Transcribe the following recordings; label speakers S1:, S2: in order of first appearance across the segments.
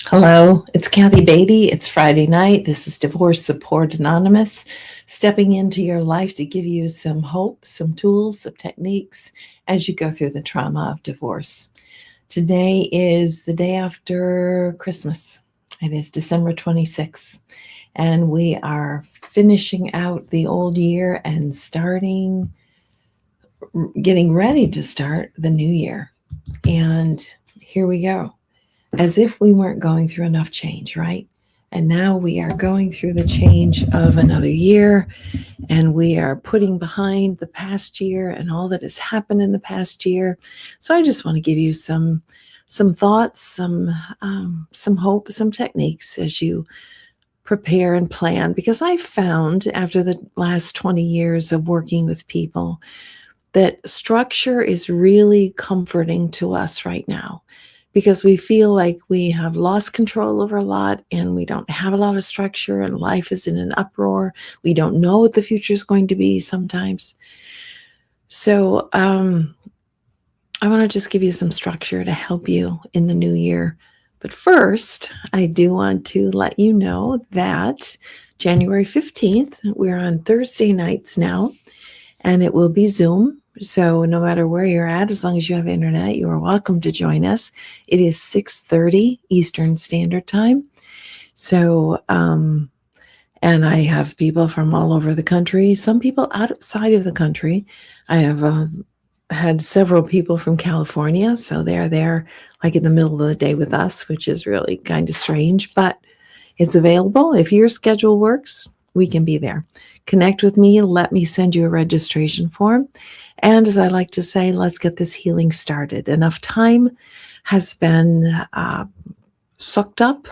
S1: Hello, it's Kathy Beatty. It's Friday night. This is Divorce Support Anonymous, stepping into your life to give you some hope, some tools, some techniques as you go through the trauma of divorce. Today is the day after Christmas. It is December 26th, and we are finishing out the old year and getting ready to start the new year. And here we go. As if we weren't going through enough change, right? And now we are going through the change of another year, and we are putting behind the past year and all that has happened in the past year. So I just want to give you some thoughts, some hope, some techniques as you prepare and plan. Because I found after the last 20 years of working with people that structure is really comforting to us right now, because we feel like we have lost control over a lot and we don't have a lot of structure and life is in an uproar. We don't know what the future is going to be sometimes. So I want to just give you some structure to help you in the new year. But first, I do want to let you know that January 15th, we're on Thursday nights now, and it will be Zoom. So no matter where you're at, as long as you have internet, you are welcome to join us. It is 6:30 Eastern Standard Time. So, and I have people from all over the country, some people outside of the country. I have had several people from California, so they're there like in the middle of the day with us, which is really kind of strange, but it's available. If your schedule works, we can be there. Connect with me. Let me send you a registration form. And as I like to say, let's get this healing started. Enough time has been sucked up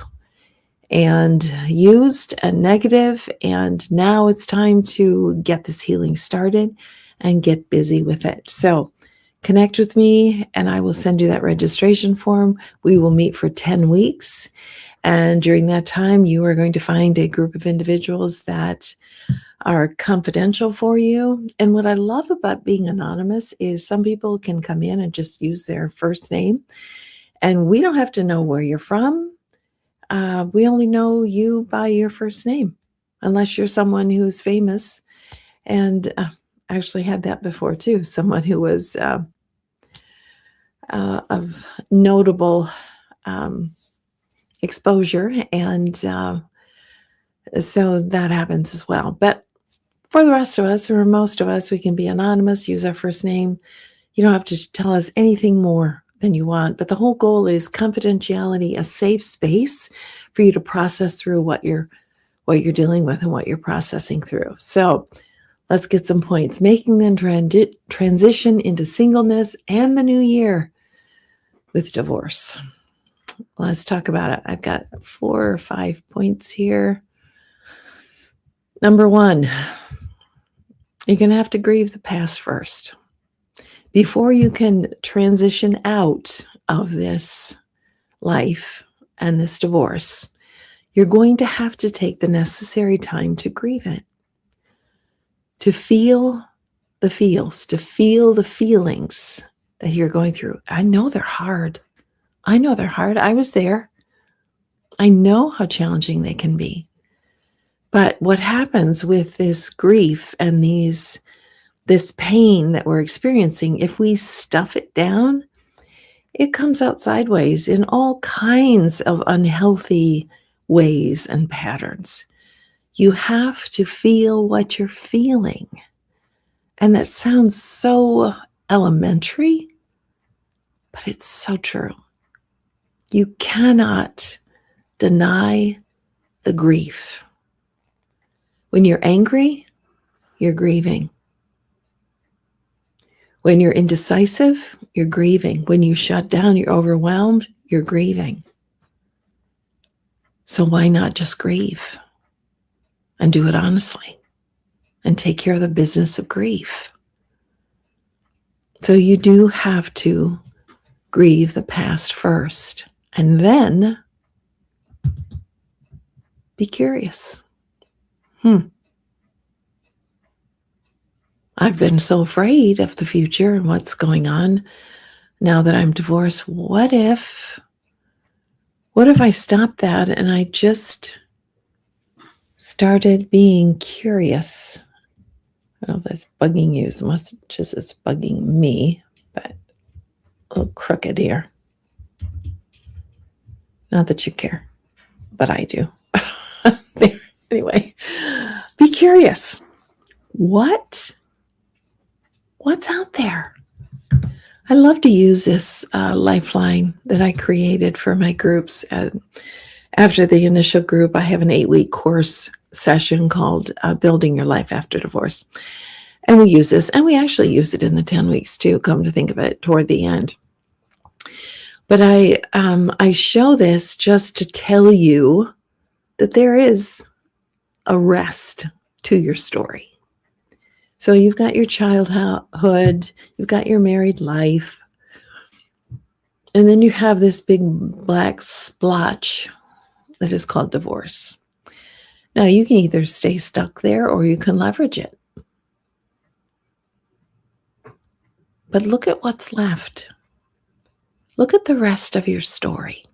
S1: and used and negative, and now it's time to get this healing started and get busy with it. So connect with me and I will send you that registration form. We will meet for 10 weeks. And during that time, you are going to find a group of individuals that are confidential for you. And what I love about being anonymous is some people can come in and just use their first name, and we don't have to know where you're from. We only know you by your first name, unless you're someone who's famous. And I actually had that before too, someone who was of notable exposure, and so that happens as well. But for the rest of us, or most of us, we can be anonymous, use our first name. You don't have to tell us anything more than you want. But the whole goal is confidentiality, a safe space for you to process through what you're dealing with and what you're processing through. So let's get some points. Making the transition into singleness and the new year with divorce. Let's talk about it. I've got 4 or 5 points here. Number 1, you're going to have to grieve the past first. Before you can transition out of this life and this divorce, you're going to have to take the necessary time to grieve it, to feel the feels, to feel the feelings that you're going through. I know they're hard. I was there. I know how challenging they can be. But what happens with this grief and this pain that we're experiencing, if we stuff it down, it comes out sideways in all kinds of unhealthy ways and patterns. You have to feel what you're feeling. And that sounds so elementary, but it's so true. You cannot deny the grief. When you're angry, you're grieving. When you're indecisive, you're grieving. When you shut down, you're overwhelmed, you're grieving. So why not just grieve and do it honestly and take care of the business of grief? So you do have to grieve the past first, and then be curious. I've been so afraid of the future and what's going on now that I'm divorced. What if What if I stopped that and I just started being curious? I don't know if that's bugging you as much as it's bugging me, but a little crooked here. Not that you care, but I do. Anyway, be curious. What's out there? I love to use this lifeline that I created for my groups. After the initial group, I have an 8-week course session called Building Your Life After Divorce. And we use this, and we actually use it in the 10 weeks too, come to think of it, toward the end. But I show this just to tell you that there is a rest to your story. So you've got your childhood, you've got your married life, and then you have this big black splotch that is called divorce. Now, you can either stay stuck there or you can leverage it. But look at what's left. Look at the rest of your story.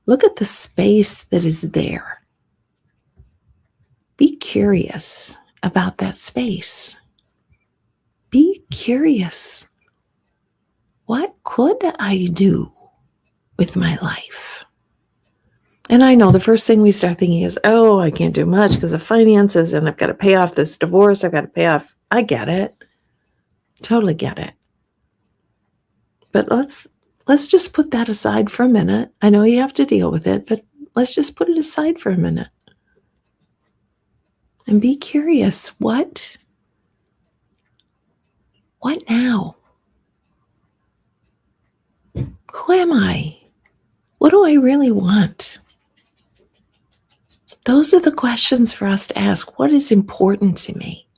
S1: Look at the space that is there. Be curious about that space. Be curious. What could I do with my life? And I know the first thing we start thinking is, oh, I can't do much because of finances and I've got to pay off this divorce. I've got to pay off. I get it. Totally get it. But let's just put that aside for a minute. I know you have to deal with it, but let's just put it aside for a minute. And be curious. What now? Who am I? What do I really want? Those are the questions for us to ask. What is important to me?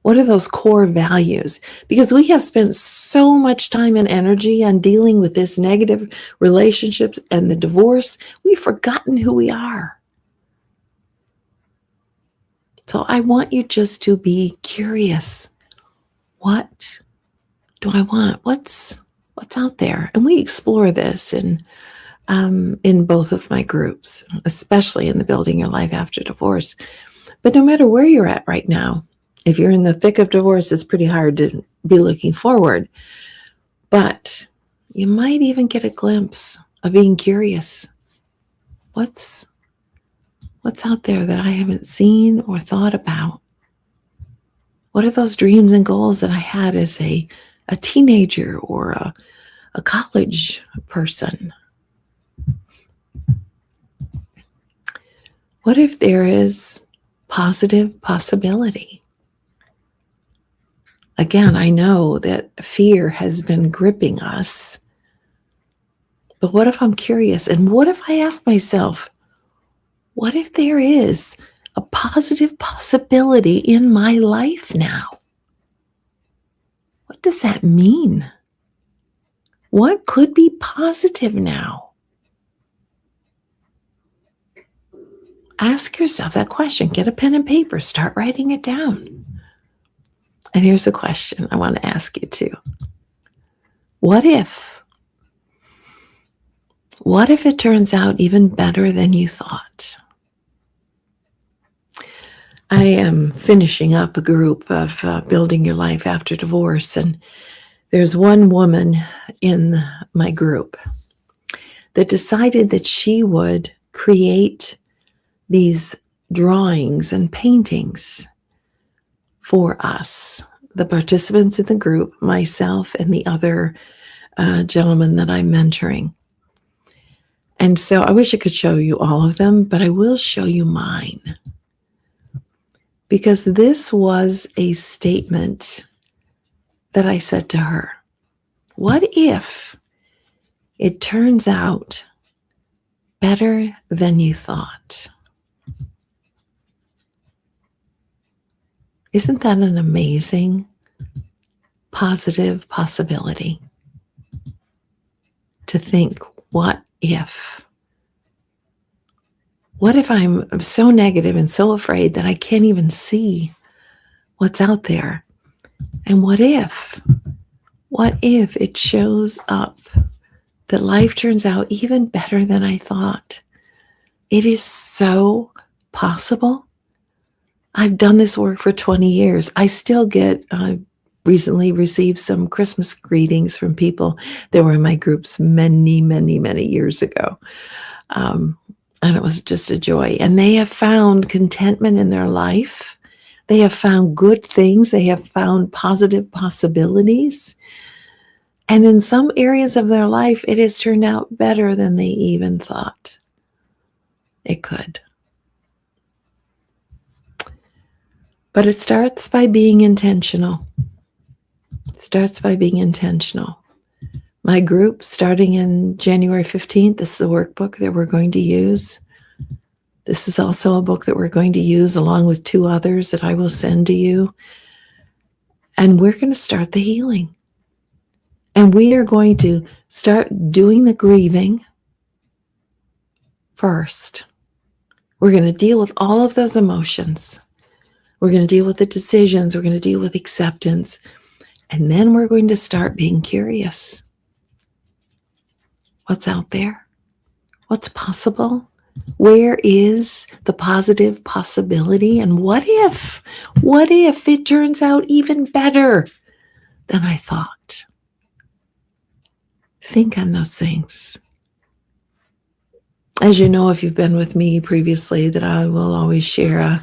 S1: What are those core values? Because we have spent so much time and energy on dealing with this negative relationships and the divorce, we've forgotten who we are. So I want you just to be curious. What do I want? What's out there? And we explore this in both of my groups, especially in the Building Your Life After Divorce. But no matter where you're at right now, if you're in the thick of divorce, it's pretty hard to be looking forward. But you might even get a glimpse of being curious. What's out there that I haven't seen or thought about? What are those dreams and goals that I had as a teenager or a college person? What if there is positive possibility? Again, I know that fear has been gripping us. But what if I'm curious? And what if I ask myself, what if there is a positive possibility in my life now? What does that mean? What could be positive now? Ask yourself that question. Get a pen and paper. Start writing it down. And here's a question I want to ask you too. What if it turns out even better than you thought? I am finishing up a group of Building Your Life After Divorce, and there's one woman in my group that decided that she would create these drawings and paintings for us, the participants in the group, myself, and the other gentleman that I'm mentoring. And so I wish I could show you all of them, but I will show you mine. Because this was a statement that I said to her. What if it turns out better than you thought? Isn't that an amazing, positive possibility? To think, what if? What if I'm so negative and so afraid that I can't even see what's out there? And what if it shows up that life turns out even better than I thought. It is so possible. I've done this work for 20 years. I still get, recently received some Christmas greetings from people that were in my groups many, many, many years ago. And it was just a joy. And they have found contentment in their life. They have found good things. They have found positive possibilities. And in some areas of their life, it has turned out better than they even thought it could. But it starts by being intentional. It starts by being intentional. My group, starting in January 15th, this is a workbook that we're going to use. This is also a book that we're going to use along with 2 others that I will send to you. And we're going to start the healing. And we are going to start doing the grieving first. We're going to deal with all of those emotions. We're going to deal with the decisions. We're going to deal with acceptance. And then we're going to start being curious. What's out there? What's possible? Where is the positive possibility? And what if it turns out even better than I thought? Think on those things. As you know, if you've been with me previously, that I will always share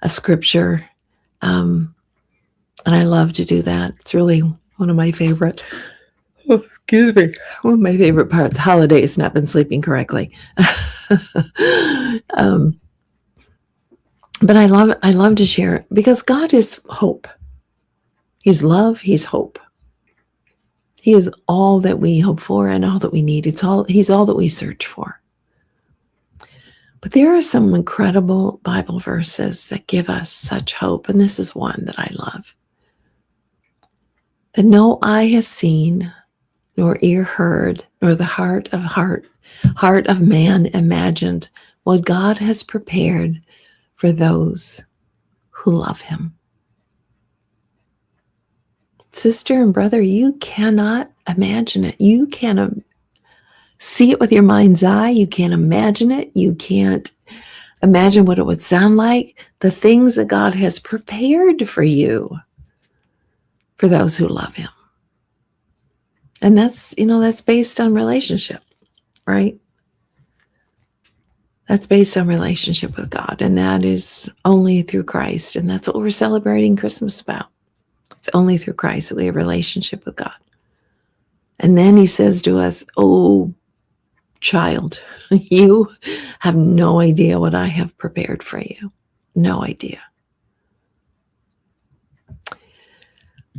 S1: a scripture. And I love to do that. It's really one of my favorite. Oh, excuse me. One of my favorite parts. Holidays, not been sleeping correctly. But I love to share it because God is hope. He's love. He's hope. He is all that we hope for and all that we need. He's all that we search for. But there are some incredible Bible verses that give us such hope. And this is one that I love. That no eye has seen, nor ear heard, nor the heart of man imagined what God has prepared for those who love him. Sister and brother, you cannot imagine it. You can't see it with your mind's eye. You can't imagine it. You can't imagine what it would sound like. The things that God has prepared for you, for those who love him. And that's based on relationship, right? That's based on relationship with God. And that is only through Christ. And that's what we're celebrating Christmas about. It's only through Christ that we have a relationship with God. And then he says to us, oh, child, you have no idea what I have prepared for you. No idea.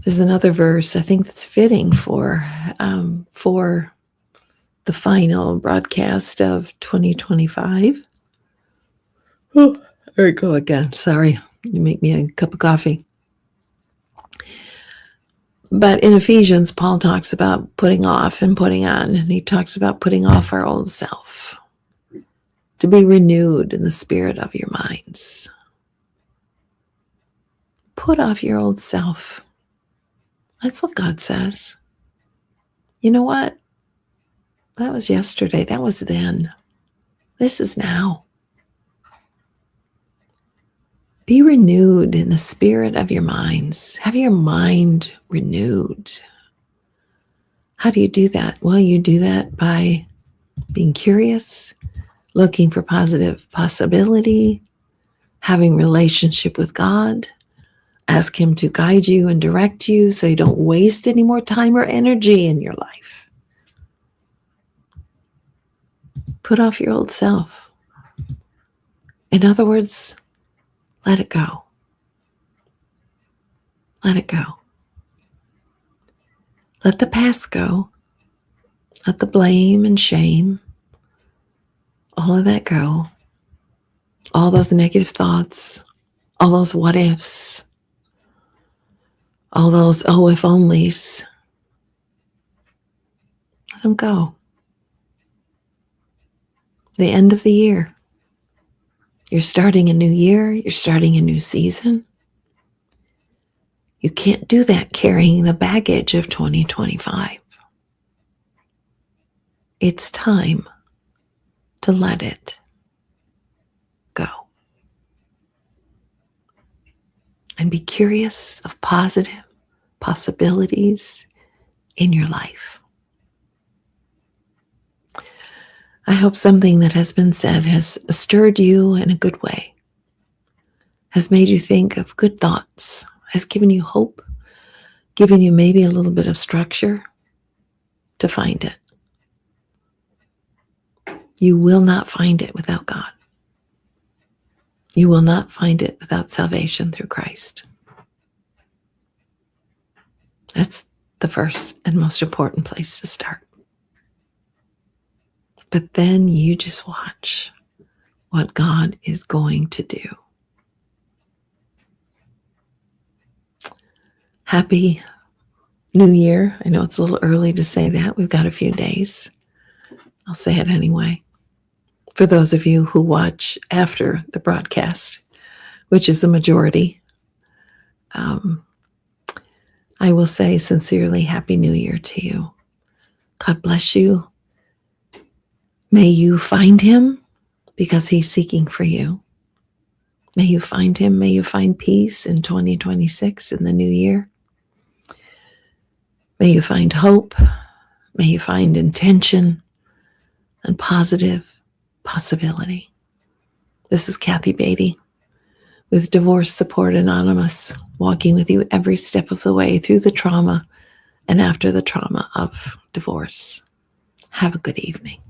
S1: There's another verse I think that's fitting for the final broadcast of 2025. Oh, there we go again. Sorry, you make me a cup of coffee. But in Ephesians, Paul talks about putting off and putting on, and he talks about putting off our old self, to be renewed in the spirit of your minds. Put off your old self. That's what God says. You know what? That was yesterday. That was then. This is now. Be renewed in the spirit of your minds. Have your mind renewed. How do you do that? Well, you do that by being curious, looking for positive possibility, having relationship with God. Ask him to guide you and direct you so you don't waste any more time or energy in your life. Put off your old self. In other words, let it go. Let it go. Let the past go. Let the blame and shame, all of that go. All those negative thoughts, all those what ifs, all those oh if onlys. Let them go. The end of the year. You're starting a new year. You're starting a new season. You can't do that carrying the baggage of 2025. it's time to let it go. And be curious of positive possibilities in your life. I hope something that has been said has stirred you in a good way, has made you think of good thoughts, has given you hope, given you maybe a little bit of structure to find it. You will not find it without God. You will not find it without salvation through Christ. That's the first and most important place to start. But then you just watch what God is going to do. Happy New Year. I know it's a little early to say that. We've got a few days. I'll say it anyway. For those of you who watch after the broadcast, which is the majority, I will say sincerely, Happy New Year to you. God bless you. May you find him because he's seeking for you. May you find him. May you find peace in 2026, in the new year. May you find hope. May you find intention and positive possibility. This is Kathy Beatty with Divorce Support Anonymous, walking with you every step of the way through the trauma and after the trauma of divorce. Have a good evening.